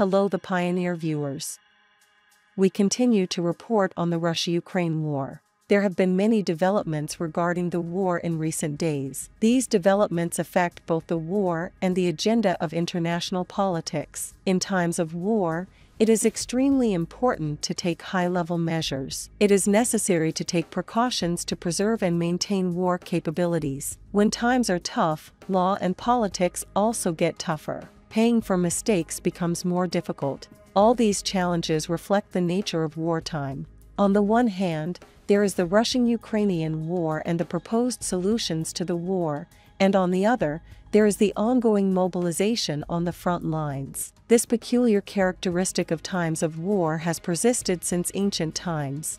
Hello, the Pioneer viewers. We continue to report on the Russia-Ukraine war. There have been many developments regarding the war in recent days. These developments affect both the war and the agenda of international politics. In times of war, it is extremely important to take high-level measures. It is necessary to take precautions to preserve and maintain war capabilities. When times are tough, law and politics also get tougher. Paying for mistakes becomes more difficult. All these challenges reflect the nature of wartime. On the one hand, there is the Russian-Ukrainian war and the proposed solutions to the war, and on the other, there is the ongoing mobilization on the front lines. This peculiar characteristic of times of war has persisted since ancient times.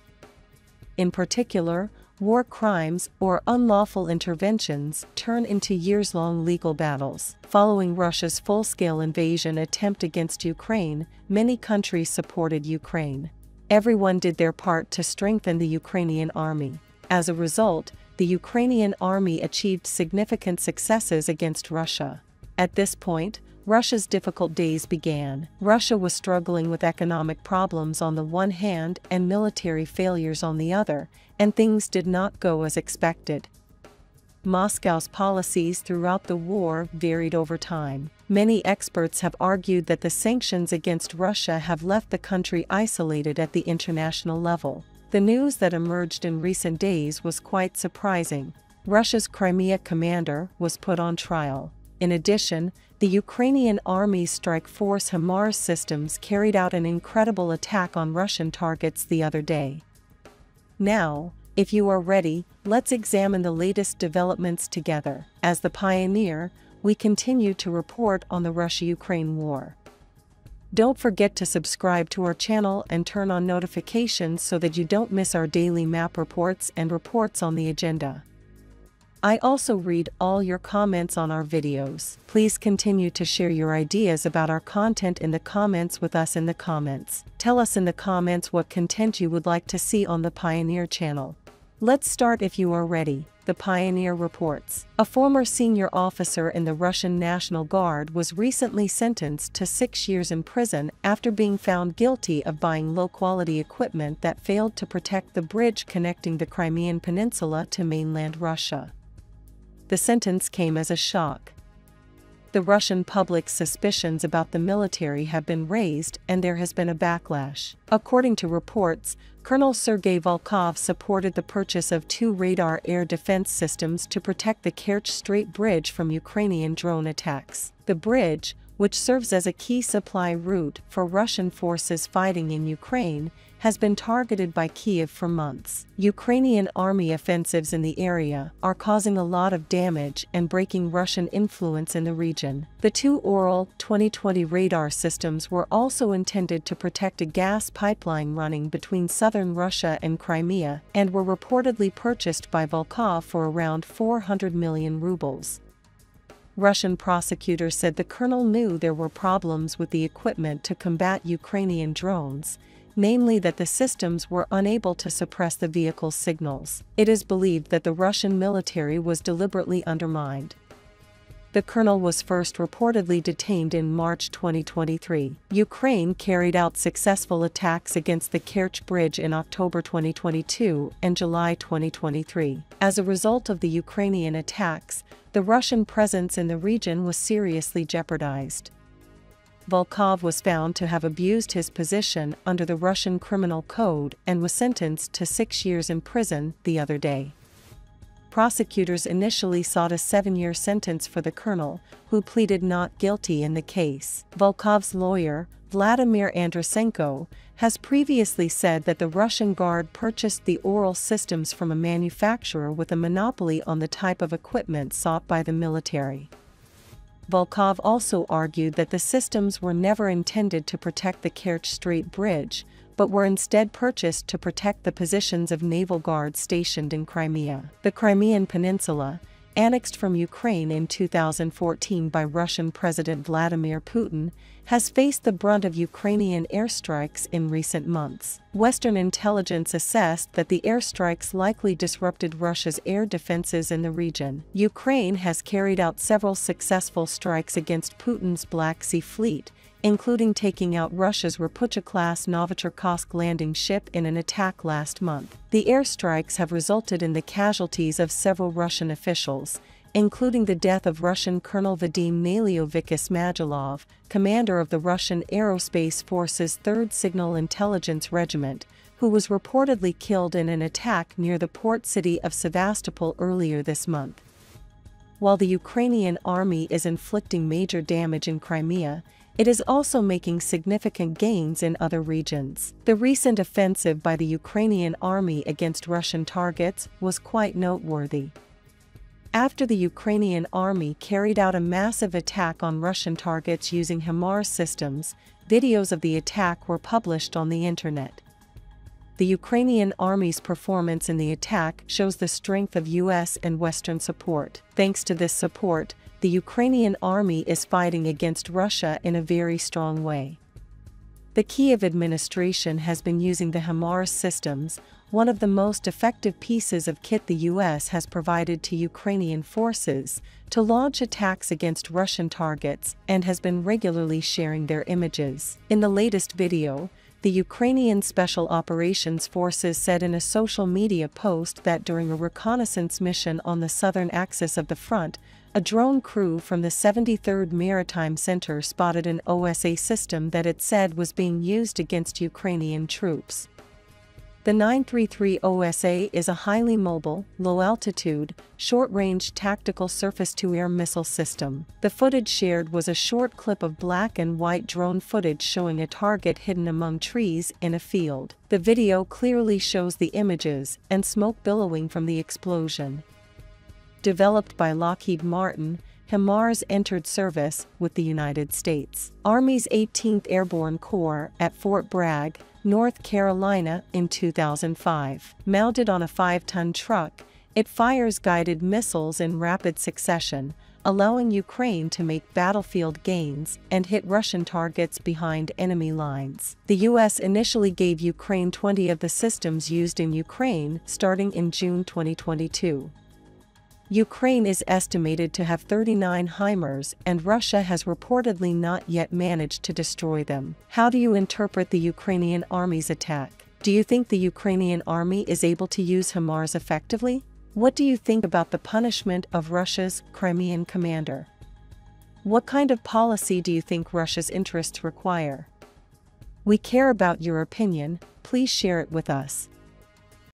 In particular, war crimes or unlawful interventions turn into years-long legal battles. Following Russia's full-scale invasion attempt against Ukraine, many countries supported Ukraine. Everyone did their part to strengthen the Ukrainian army. As a result, the Ukrainian army achieved significant successes against Russia. At this point, Russia's difficult days began. Russia was struggling with economic problems on the one hand and military failures on the other, and things did not go as expected. Moscow's policies throughout the war varied over time. Many experts have argued that the sanctions against Russia have left the country isolated at the international level. The news that emerged in recent days was quite surprising. Russia's Crimea commander was put on trial. In addition, the Ukrainian Army's strike force HIMARS systems carried out an incredible attack on Russian targets the other day. Now, if you are ready, let's examine the latest developments together. As the Pioneer, we continue to report on the Russia-Ukraine war. Don't forget to subscribe to our channel and turn on notifications so that you don't miss our daily map reports and reports on the agenda. I also read all your comments on our videos. Please continue to share your ideas about our content in the comments with us in the comments. Tell us in the comments what content you would like to see on the Pioneer channel. Let's start if you are ready. The Pioneer reports. A former senior officer in the Russian National Guard was recently sentenced to 6 years in prison after being found guilty of buying low-quality equipment that failed to protect the bridge connecting the Crimean Peninsula to mainland Russia. The sentence came as a shock. The Russian public's suspicions about the military have been raised and there has been a backlash. According to reports, Colonel Sergei Volkov supported the purchase of 2 radar air defense systems to protect the Kerch Strait Bridge from Ukrainian drone attacks. The bridge, which serves as a key supply route for Russian forces fighting in Ukraine, has been targeted by Kiev for months. Ukrainian army offensives in the area are causing a lot of damage and breaking Russian influence in the region. The 2 Ural 2020 radar systems were also intended to protect a gas pipeline running between southern Russia and Crimea and were reportedly purchased by Volkov for around 400 million rubles. Russian prosecutors said the colonel knew there were problems with the equipment to combat Ukrainian drones, namely that the systems were unable to suppress the vehicle's signals. It is believed that the Russian military was deliberately undermined. The colonel was first reportedly detained in March 2023. Ukraine carried out successful attacks against the Kerch Bridge in October 2022 and July 2023. As a result of the Ukrainian attacks, the Russian presence in the region was seriously jeopardized. Volkov was found to have abused his position under the Russian Criminal Code and was sentenced to 6 years in prison the other day. Prosecutors initially sought a 7-year sentence for the colonel, who pleaded not guilty in the case. Volkov's lawyer, Vladimir Andrusenko, has previously said that the Russian Guard purchased the Ural systems from a manufacturer with a monopoly on the type of equipment sought by the military. Volkov also argued that the systems were never intended to protect the Kerch Strait Bridge, but were instead purchased to protect the positions of naval guards stationed in Crimea. The Crimean Peninsula, annexed from Ukraine in 2014 by Russian President Vladimir Putin, has faced the brunt of Ukrainian airstrikes in recent months. Western intelligence assessed that the airstrikes likely disrupted Russia's air defenses in the region. Ukraine has carried out several successful strikes against Putin's Black Sea Fleet, including taking out Russia's Rapucha-class Novocherkassk landing ship in an attack last month. The airstrikes have resulted in the casualties of several Russian officials, including the death of Russian Colonel Vadim Naliovikis Magilov, commander of the Russian Aerospace Forces 3rd Signal Intelligence Regiment, who was reportedly killed in an attack near the port city of Sevastopol earlier this month. While the Ukrainian army is inflicting major damage in Crimea, it is also making significant gains in other regions. The recent offensive by the Ukrainian army against Russian targets was quite noteworthy. After the Ukrainian army carried out a massive attack on Russian targets using HIMARS systems, videos of the attack were published on the internet. The Ukrainian army's performance in the attack shows the strength of US and Western support. Thanks to this support, the Ukrainian army is fighting against Russia in a very strong way. The Kyiv administration has been using the HIMARS systems, one of the most effective pieces of kit the US has provided to Ukrainian forces, to launch attacks against Russian targets and has been regularly sharing their images. In the latest video, the Ukrainian Special Operations Forces said in a social media post that during a reconnaissance mission on the southern axis of the front, a drone crew from the 73rd Maritime Center spotted an OSA system that it said was being used against Ukrainian troops. The 933 OSA is a highly mobile, low-altitude, short-range tactical surface-to-air missile system. The footage shared was a short clip of black and white drone footage showing a target hidden among trees in a field. The video clearly shows the images and smoke billowing from the explosion. Developed by Lockheed Martin, HIMARS entered service with the United States Army's 18th Airborne Corps at Fort Bragg, North Carolina in 2005. Mounted on a 5-ton truck, it fires guided missiles in rapid succession, allowing Ukraine to make battlefield gains and hit Russian targets behind enemy lines. The US initially gave Ukraine 20 of the systems used in Ukraine starting in June 2022. Ukraine is estimated to have 39 HIMARS, and Russia has reportedly not yet managed to destroy them. How do you interpret the Ukrainian army's attack? Do you think the Ukrainian army is able to use HIMARS effectively? What do you think about the punishment of Russia's Crimean commander? What kind of policy do you think Russia's interests require? We care about your opinion. Please share it with us.